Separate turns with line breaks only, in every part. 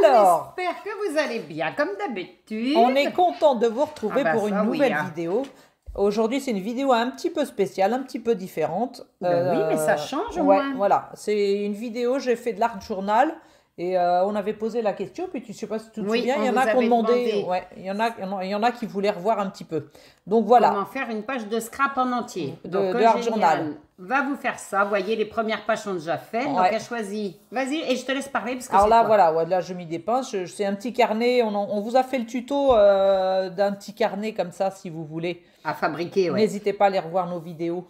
Alors,
on espère que vous allez bien, comme d'habitude.
on est content de vous retrouver pour une nouvelle
hein.
vidéo. Aujourd'hui, c'est une vidéo un petit peu spéciale, un petit peu différente.
Ben oui, mais ça change au
ouais,
moins.
voilà. C'est une vidéo, j'ai fait de l'art journal et on avait posé la question, puis tu sais pas si tu te
Oui,
souviens,
on
il y en
vous
a qui ont
avait
demandé,
demandé.
ouais, il y en a qui voulaient revoir un petit peu. Donc voilà,
Comment faire une page de scrap en entier. Donc,
de art
Eugéniane
journal.
va vous faire ça. Vous voyez, les premières pages sont déjà faites. Donc,
Ouais.
elle choisit. Vas-y, et je te laisse parler parce que
Alors
c'est
là,
toi.
voilà, ouais, là je m'y dépense. C'est un petit carnet. On vous a fait le tuto d'un petit carnet comme ça, si vous voulez.
À fabriquer, ouais.
N'hésitez pas à aller revoir nos vidéos.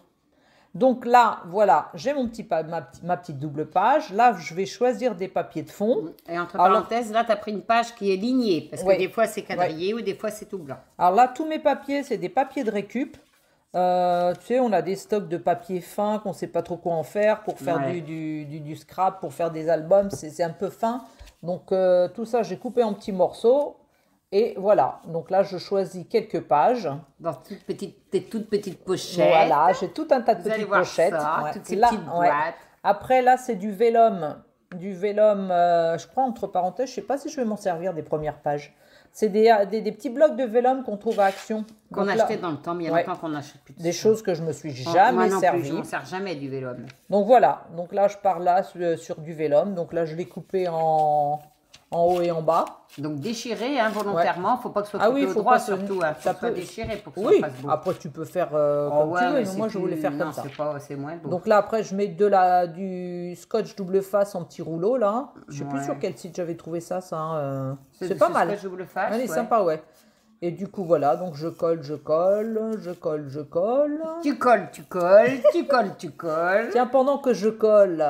Donc là, voilà, j'ai ma petite double page. Là, je vais choisir des papiers de fond.
Et entre
Alors-
parenthèses, là, tu as pris une page qui est lignée. Parce que
Ouais.
des fois, c'est quadrillé ou des fois, c'est tout blanc.
Alors là, tous mes papiers, c'est des papiers de récup. Tu sais, on a des stocks de papier fin qu'on ne sait pas trop quoi en faire pour faire
Ouais.
du scrap, pour faire des albums. C'est un peu fin. Donc tout ça, j'ai coupé en petits morceaux. Et voilà. Donc là, je choisis quelques pages.
Dans tes toutes petites pochettes.
Voilà, j'ai tout un tas de
Vous allez
petites
voir
pochettes.
ça,
Ouais.
toutes ces
Là,
petites
ouais.
boîtes.
Après, là, c'est du vélum. Du vélum, je crois, entre parenthèses, je ne sais pas si je vais m'en servir des premières pages. C'est des petits blocs de vélum qu'on trouve à Action.
Qu'on
Donc là,
achetait dans le temps, mais il y a
ouais.
longtemps qu'on n'achète plus de
des
ça.
choses que je me suis
Moi
jamais
non plus,
servi.
je m'en sers jamais du vélo.
Donc voilà, donc là, je pars là sur du vélum. Donc là, je l'ai coupé en haut et en bas.
Donc déchirer volontairement, faut pas que ce soit
Ah
coupé
oui,
au
faut
droit
pas
surtout.
ça
Faut que ce soit
peut-
déchiré pour que
Oui,
ça fasse beau.
après tu peux faire
Oh
comme
ouais,
tu veux, mais
c'est
moi je voulais faire
non,
comme ça.
c'est moins beau.
Donc là, après, je mets du scotch double face en petit rouleau, là. Je sais plus
Ouais.
sur quel site j'avais trouvé ça, c'est
c'est
pas
ce
mal.
que je vous le fasse.
Elle est
ouais.
sympa, ouais. Et du coup, voilà, donc je colle.
Tu colles, tu colles.
Tiens, pendant que je colle,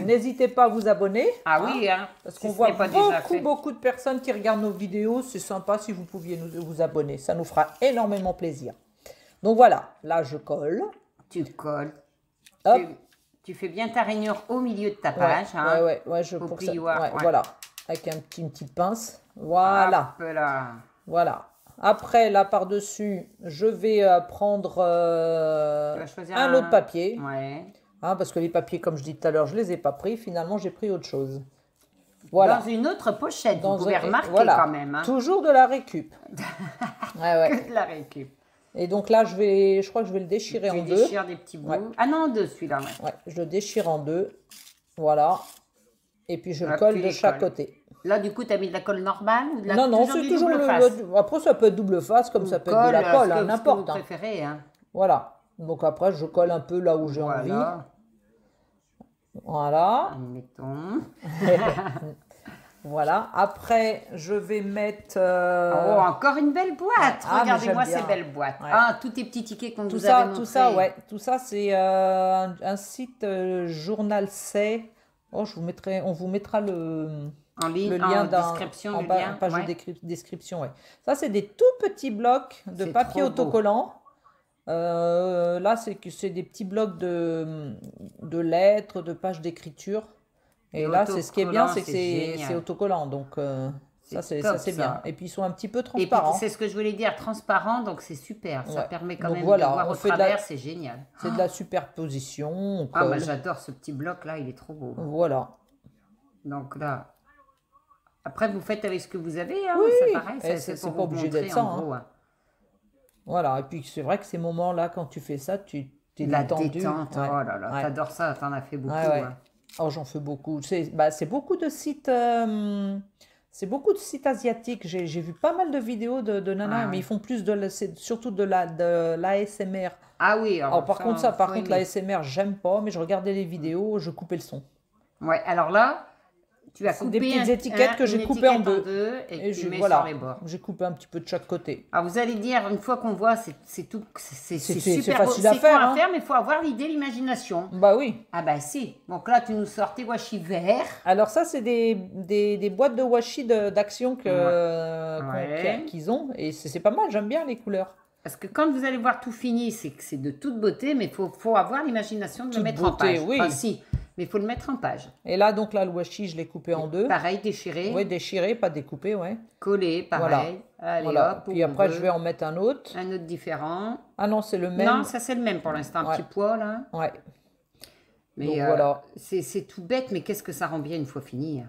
n'hésitez pas à vous abonner.
Ah oui, hein.
Parce
si
qu'on
ce
voit
n'est pas déjà fait.
beaucoup de personnes qui regardent nos vidéos. C'est sympa si vous pouviez vous abonner. Ça nous fera énormément plaisir. Donc voilà, là, je colle.
Tu colles.
Hop.
Tu fais bien ta rainure au milieu de ta page.
Ouais, je
Au
pour ça.
plioir,
Ouais,
ouais.
voilà, avec une petite pince. Voilà.
Hop là.
Voilà. Après, là, par-dessus, je vais prendre
Tu vas choisir
un autre papier.
Ouais.
Hein, parce que les papiers, comme je dis tout à l'heure, je ne les ai pas pris. Finalement, j'ai pris autre chose. Voilà.
Dans une autre pochette,
Dans
vous pouvez
un-
remarquer
voilà.
quand même. Hein.
Toujours de la récup. Ouais.
Que de la récup.
Et donc là, je crois que je vais le déchirer
Tu
en deux.
déchires des petits bouts.
Ouais.
Ah non, deux celui-là, ouais.
Ouais, je le déchire en deux. Voilà. Et puis, je le
Hop,
colle
tu
de
les
chaque
colles.
côté.
Là, du coup, tu as mis de la colle normale ou de la
Non, c'est
du
toujours
double
le...
face
Après, ça peut être double face, comme
Ou
ça peut être de la colle,
ce que
n'importe.
vous préférez. Hein.
Voilà. Donc après, je colle un peu là où j'ai envie. Voilà.
Admettons.
Voilà. Après, je vais mettre...
Oh, encore une belle boîte.
Ah, mais
Regardez-moi
j'aime
ces
bien.
belles boîtes.
Ouais.
Ah, tous tes petits tickets qu'on
tout
vous
ça,
avait montrés.
tout ça, ouais. Tout ça, c'est un site Journal C. Oh, on vous mettra le
En ligne,
lien
en description,
en
le
bas,
lien.
page
ouais.
de description, ouais. Ça, c'est des tout petits blocs de
C'est
papier
trop beau.
autocollant. Là, c'est des petits blocs de lettres, de pages d'écriture. Et là, c'est ce qui est bien, c'est que
Autocollant,
c'est autocollant. Donc, ça, c'est
top,
bien.
ça.
Et puis, ils sont un petit peu
Et puis,
transparents.
c'est ce que je voulais dire, transparent, donc c'est super. Ça
Ouais.
permet quand
Donc
même
voilà,
de voir
on
au
fait de la-
travers, c'est génial.
C'est de la superposition. On
Ah, moi
colle.
j'adore ce petit bloc-là, il est trop beau.
Voilà.
Donc là, après vous faites avec ce que vous avez, hein,
Oui,
c'est pareil,
et
c'est
c'est
pour
pas
vous
obligé
montrer,
d'être ça,
en gros, hein.
Voilà. Et puis, c'est vrai que ces moments-là, quand tu fais ça, tu es
La
détendu.
détente,
Ouais.
oh là là,
Ouais.
t'adores ça, t'en as fait beaucoup.
Ouais, ouais.
hein.
Oh, j'en fais beaucoup. C'est beaucoup de sites. C'est beaucoup de sites asiatiques. J'ai vu pas mal de vidéos de nanas,
Ah,
mais
ouais.
ils font plus c'est surtout de l'ASMR.
Ah oui,
Alors, par contre, ça, par
faut
contre,
aimer.
l'ASMR, j'aime pas, mais je regardais les vidéos, je coupais le son.
Ouais, alors là, tu as
C'est
coupé
des petites étiquettes que j'ai
une
coupées en
étiquette
deux.
et que tu mets
voilà,
sur les bords.
j'ai coupé un petit peu de chaque côté.
Alors vous allez dire, une fois qu'on voit, c'est tout, c'est
C'est
super
facile
beau.
à
C'est
faire,
con
hein.
à faire, mais il faut avoir l'idée, l'imagination.
Bah oui.
Ah bah si. Donc là, tu nous sors tes washi verts.
Alors ça, c'est des boîtes de washi d'Action
Ouais.
qu'ils ont. Et c'est pas mal, j'aime bien les couleurs.
Parce que quand vous allez voir tout fini, c'est que c'est de toute beauté, mais il faut avoir l'imagination de le
Toute
mettre en
beauté,
page.
oui.
Enfin, si, mais il faut le mettre en page.
Et là, donc là, le washi, je l'ai coupé en deux.
Pareil, déchiré,
Oui, déchiré, pas découpé, ouais.
collé, pareil. Allez
Voilà.
hop,
Puis
on
après,
veut.
je vais en mettre un autre.
Un autre différent.
Ah non, c'est le même.
Non, ça c'est le même pour l'instant, un
Ouais.
petit poids là.
Ouais.
Mais
Donc, voilà.
c'est tout bête, mais qu'est-ce que ça rend bien une fois fini.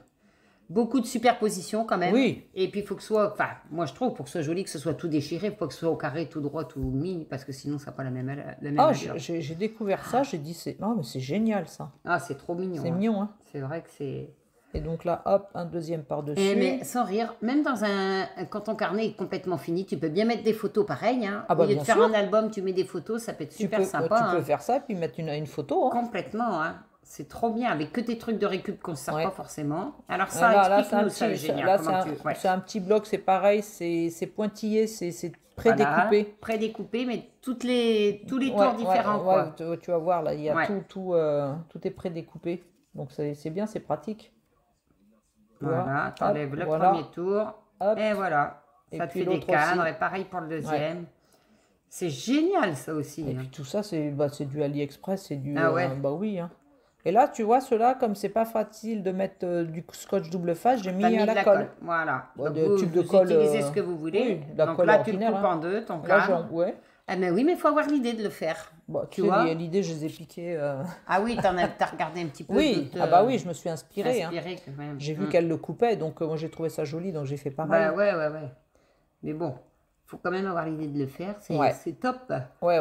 Beaucoup de superposition quand même.
Oui.
Et puis il faut que ce soit, enfin, moi je trouve, pour que ce soit joli, que ce soit tout déchiré, il faut que ce soit au carré, tout droit, tout mis, parce que sinon ça n'a pas la même
Ah,
allure.
j'ai découvert ça, j'ai dit, oh, mais c'est génial ça.
Ah, c'est trop mignon.
C'est
hein.
mignon, hein.
C'est vrai que c'est...
Et donc là, hop, un deuxième par-dessus.
Eh, mais sans rire, même dans quand ton carnet est complètement fini, tu peux bien mettre des photos pareilles. Hein.
Ah bah,
Au lieu de
bien
faire
sûr.
un album, tu mets des photos, ça peut être super sympa.
Tu peux
hein.
faire ça, puis mettre une photo. Hein.
Complètement, hein. C'est trop bien, avec que des trucs de récup qu'on ne sert
Ouais.
pas forcément. Alors ça,
Là,
explique-nous ça, génial.
là,
comment ouais.
c'est un petit bloc, c'est pareil, c'est pointillé, c'est
Voilà,
prédécoupé.
prédécoupé, mais tous les tours
Ouais,
différents. quoi.
tu vas voir, là, il y a
Ouais.
tout est prédécoupé. Donc c'est bien, c'est pratique. Tu vois.
Voilà, tu enlèves
Hop,
le
voilà.
premier tour.
Hop.
Et voilà,
Et
ça te
puis
fait des
l'autre
cadres.
aussi.
Et pareil pour le deuxième. C'est génial ça aussi.
Et
hein.
puis tout ça, c'est du AliExpress, c'est du...
Ah ouais.
bah oui. Hein. Et là, tu vois, ceux-là, comme c'est pas facile de mettre du scotch double face, j'ai mis
T'as mis
à
de
la colle.
Voilà.
Ouais,
Donc
des
vous,
tubes de
vous
colle,
utilisez ce que vous voulez.
oui, la
Donc
colle
là, tu le
ordinaire,
coupes
hein.
en deux, ton
Là,
cadre.
ouais.
Ah mais oui, mais il faut avoir l'idée de le faire.
Bah,
Tu
tu sais,
vois
l'idée, je les ai piquées.
Ah oui, t'as regardé un petit peu.
Oui,
de te-
ah bah oui, je me suis inspirée. Hein.
inspiré quand même.
J'ai vu qu'elle le coupait, donc moi j'ai trouvé ça joli, donc j'ai fait pareil.
Bah ouais. Mais bon, faut quand même avoir l'idée de le faire. C'est
Ouais.
c'est top.
Ouais.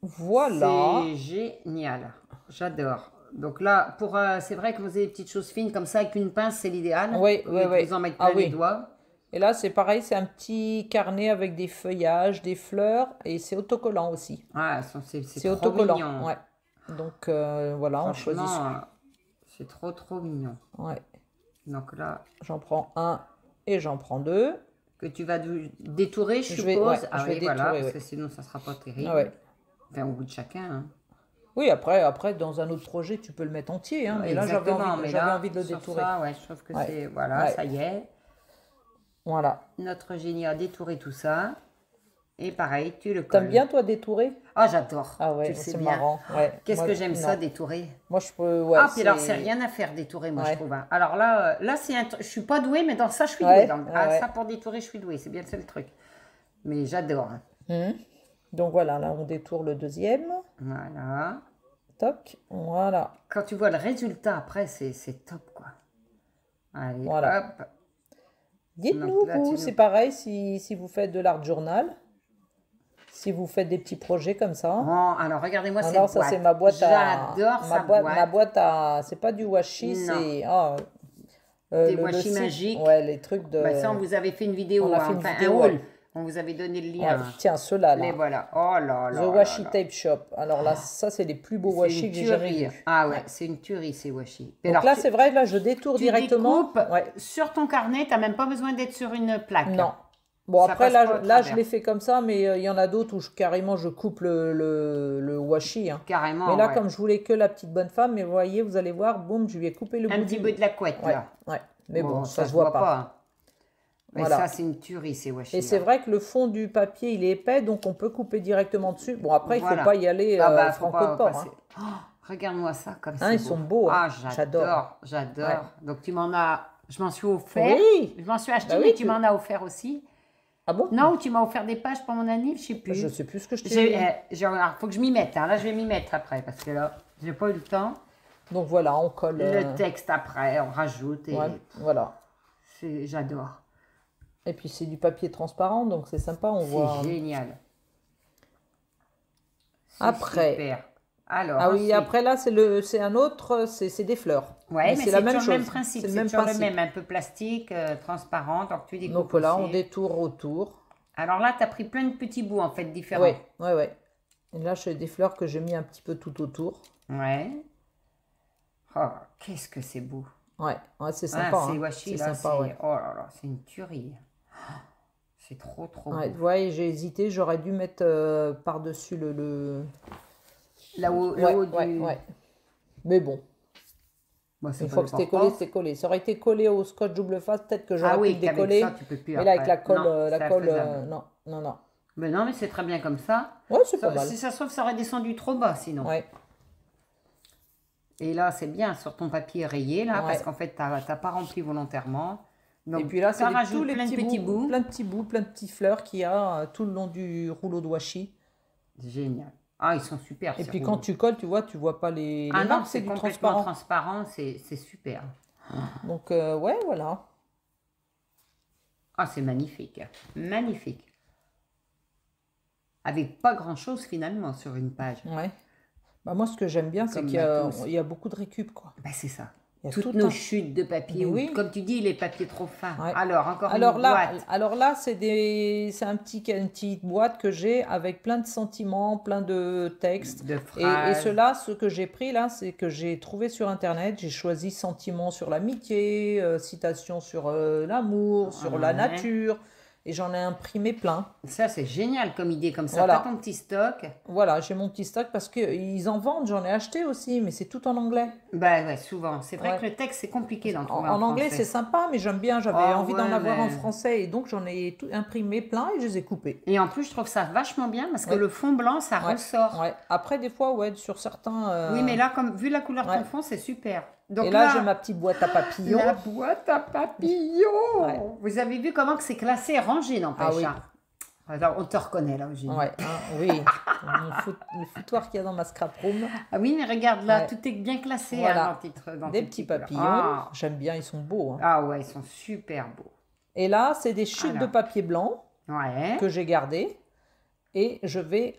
Voilà.
C'est génial. J'adore. Donc là, c'est vrai que vous avez des petites choses fines comme ça avec une pince, c'est l'idéal.
Oui,
Au lieu de
oui.
vous en mettre
Ah
plein les
oui.
doigts.
Et là, c'est pareil, c'est un petit carnet avec des feuillages, des fleurs, et c'est autocollant aussi.
Ah, c'est
C'est
trop
autocollant.
mignon.
Ouais. Donc voilà, on choisit.
Franchement, c'est trop mignon.
Ouais.
Donc là,
J'en prends un et j'en prends deux.
que tu vas détourer, je
Je vais-
suppose.
ouais,
Ah
je vais
oui, voilà,
détourer,
parce
ouais.
que sinon ça sera pas terrible.
Ah ouais.
Enfin, au bout de chacun. hein.
Oui, après, dans un autre projet, tu peux le mettre entier. Hein, mais là, j'avais
Exactement, mais là,
envie de le
sur
détourer.
ça, ouais, je trouve que
Ouais.
c'est... Voilà,
Ouais.
ça y est.
Voilà.
Notre génie a détouré tout ça. Et pareil, tu le colles.
T'aimes bien, toi, détourer?
Ah, j'adore.
Ah ouais,
Tu le sais
c'est
bien.
marrant. Ouais.
Qu'est-ce
Moi,
que j'aime ça,
non.
détourer.
Moi, je peux... Ouais,
Ah, puis alors, c'est rien à faire, détourer, moi, je
Ouais.
trouve. hein. Alors là, c'est je suis pas douée, mais dans ça, je suis
Ouais,
douée. Donc,
ouais.
ça, pour détourer, je suis douée. C'est bien le seul truc. Mais j'adore. hein.
Donc voilà, là, on détourne le deuxième.
Voilà.
Toc. Voilà.
Quand tu vois le résultat après, c'est top, quoi. Allez,
Voilà.
hop.
Dites-nous,
Donc là, tu
vous,
nous-
c'est pareil si vous faites de l'art journal, si vous faites des petits projets comme ça.
Bon, alors, regardez-moi cette
Alors ça,
boîte.
c'est ma boîte à...
J'adore sa
Ma boîte à... C'est pas du washi,
Non.
c'est...
Des
le
washi
site.
magiques.
Ouais, les trucs de...
Bah, ça, on vous avait fait une vidéo,
On a fait une
enfin,
vidéo,
un haul.
ouais.
On vous avait donné le
Ouais,
lien.
tiens, ceux-là, là.
Les voilà. Oh là là.
The
là
Washi
là.
Tape Shop. Alors là, ça, c'est les plus beaux
C'est
washi
une
que j'ai jamais
tuerie.
vus.
Ah ouais, c'est une tuerie, ces washi. Et
Donc
alors,
là,
tu-
c'est vrai, là, je détourne
tu
directement.
découpes
Ouais.
sur ton carnet, tu n'as même pas besoin d'être sur une plaque.
Non. Bon,
Ça
après,
passe
là,
pas au
là je
travers.
l'ai fait comme ça, mais il y en a d'autres où carrément, je coupe le washi. Hein.
Carrément.
Mais là,
ouais.
comme je voulais que la petite bonne femme, mais vous voyez, vous allez voir, boum, je lui ai coupé le
Un
bout
petit
du...
peu de la couette,
Ouais,
là.
ouais. Mais bon, ça
se
se voit pas.
hein. Mais
Voilà.
ça, c'est une tuerie, ces washi.
Et c'est vrai que le fond du papier, il est épais, donc on peut couper directement dessus. Bon, après, il
Voilà.
faut pas y aller
Ah bah, faut pas
franco-de-port.
passer. Oh, regarde-moi ça, comme
Hein,
c'est
ils sont beaux, hein.
Ah, j'adore.
Ouais.
Donc, tu m'en as... Je m'en suis offert.
Oui.
Je m'en suis acheté,
Bah oui,
mais tu
tu-
m'en as offert aussi.
Ah bon?
Non, tu m'as offert des pages pour mon anniv, je sais plus.
Je sais plus ce que je t'ai
J'ai-
dit.
alors, faut que je m'y mette. hein. Là, je vais m'y mettre après, parce que là, j'ai pas eu le temps.
Donc voilà, on colle.
Le texte après, on rajoute. Et
ouais, voilà.
j'adore.
Et puis c'est du papier transparent, donc c'est sympa, on voit.
C'est génial. C'est
Après.
super. Alors,
Ah oui,
ensuite-
après là, c'est un autre, c'est des fleurs.
Ouais, mais
c'est la
c'est
même
toujours le
chose.
même principe.
C'est le
C'est
même
toujours le
principe.
même, un peu plastique, transparent. Donc, tu découpes
Donc voilà,
aussi.
on détourne autour.
Alors là, tu as pris plein de petits bouts, en fait, différents.
Ouais. Et là, j'ai des fleurs que j'ai mis un petit peu tout autour.
Ouais. Oh, qu'est-ce que c'est beau.
Ouais, c'est
Ah,
sympa.
c'est
hein.
washi,
C'est
là,
sympa,
c'est...
ouais.
Oh là là, c'est une tuerie. C'est trop
Ouais,
beau.
vous voyez, j'ai hésité, j'aurais dû mettre par-dessus le...
Là-haut,
Ouais,
là-haut du...
ouais. Mais bon,
Bon, c'est
une
pas
fois que c'était
important.
collé, c'était collé. Ça aurait été collé au scotch double face, peut-être que j'aurais
Ah
pu
oui,
le
qu'avec
décoller.
ça, tu peux plus
Mais là, avec
après.
la colle,
Non, c'est infaisable.
non.
Mais non, mais c'est très bien comme ça.
Ouais, c'est pas mal.
Si ça se trouve, ça aurait descendu trop bas, sinon.
Ouais.
Et là, c'est bien sur ton papier rayé, là,
Ouais.
parce qu'en fait, tu n'as pas rempli volontairement. Donc,
Et puis là, c'est
t'en rajoutes
tous les
plein de
petits bouts,
bouts.
plein de petits bouts, plein de petites fleurs qu'il y a tout le long du rouleau de washi.
Génial. Ah, ils sont super.
Et
ces
puis
rouleaux.
quand tu colles, tu vois pas les
Ah non,
marques,
c'est
du
complètement
transparent.
transparent, c'est super.
Donc, ouais, voilà.
Ah, c'est magnifique. Magnifique. Avec pas grand-chose finalement sur une page.
Ouais. Bah, moi, ce que j'aime bien, c'est
Comme
qu'il y a,
matos.
il y a beaucoup de récup, quoi.
Ben, c'est ça.
Il y a
Toutes
tout
nos
un-
chutes de papier,
Mais
ou
oui.
comme tu dis, les papiers trop fins.
Ouais.
Alors, encore
Alors
une
là,
boîte
alors là, c'est une petite boîte que j'ai avec plein de sentiments, plein de textes.
de
Et
phrases.
cela, ce que j'ai pris là, c'est que j'ai trouvé sur Internet. J'ai choisi sentiments sur l'amitié, citations sur l'amour, sur la
Ouais.
nature. Et j'en ai imprimé plein.
Ça, c'est génial comme idée. Comme ça,
Voilà.
t'as ton petit stock.
Voilà, j'ai mon petit stock parce qu'ils en vendent. J'en ai acheté aussi, mais c'est tout en anglais.
Ben ouais, souvent. C'est vrai
Ouais.
que le texte, c'est compliqué d'en
En,
trouver
en anglais,
français.
c'est sympa, mais j'aime bien. J'avais
Ah
envie d'en
ouais,
avoir en
mais-
français. Et donc, j'en ai imprimé plein et je les ai coupés.
Et en plus, je trouve ça vachement bien parce que
Ouais.
le fond blanc, ça
Ouais,
ressort.
ouais. Après, des fois, ouais, sur certains.
Oui, mais là, comme vu la couleur de
Ouais.
ton fond, c'est super. Donc
Et là, j'ai ma petite boîte à papillons.
la boîte à papillons.
Ouais.
Vous avez vu comment que c'est classé et rangé, n'empêche.
Ah oui.
Hein. Alors, on te reconnaît là, Eugénie.
Ouais, hein, oui. Le foutoir qu'il y a dans ma scrap room.
Ah oui, mais regarde là,
Ouais.
tout est bien classé
Voilà.
hein, dans tes trucs, dans
Des
tes
petits
couleurs.
papillons.
Ah.
J'aime bien, ils sont beaux. Hein.
Ah ouais, ils sont super beaux.
Et là, c'est des chutes
Alors.
de papier blanc
Ouais.
que j'ai gardées. Et je vais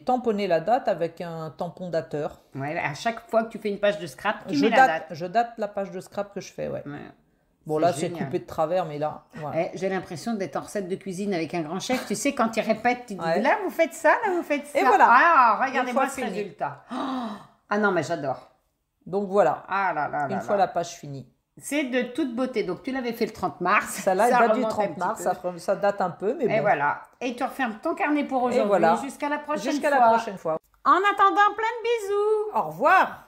tamponner la date avec un tampon dateur.
Ouais, à chaque fois que tu fais une page de scrap, tu mets la date.
Je date la page de scrap que je fais, ouais.
Ouais.
Bon, là, c'est
génial.
coupé de travers, mais là, voilà.
J'ai l'impression d'être en recette de cuisine avec un grand chef. Tu sais, quand il répète, tu dis
Ouais.
là, vous faites ça, là, vous faites ça.
Et voilà.
Ah,
Une
regardez-moi
fois
ce
fini.
résultat. Oh. Ah non, mais j'adore.
Donc voilà,
Ah là là là.
une fois
là.
la page finie.
C'est de toute beauté. Donc, tu l'avais fait le 30 mars.
Celle-là, elle date du
remonte un
30
petit
mars,
peu.
ça date un peu, mais
Et
bon.
voilà. Et tu refermes ton carnet pour aujourd'hui.
voilà.
Jusqu'à la prochaine
Jusqu'à
fois.
la prochaine fois.
En attendant, plein de bisous.
Au revoir!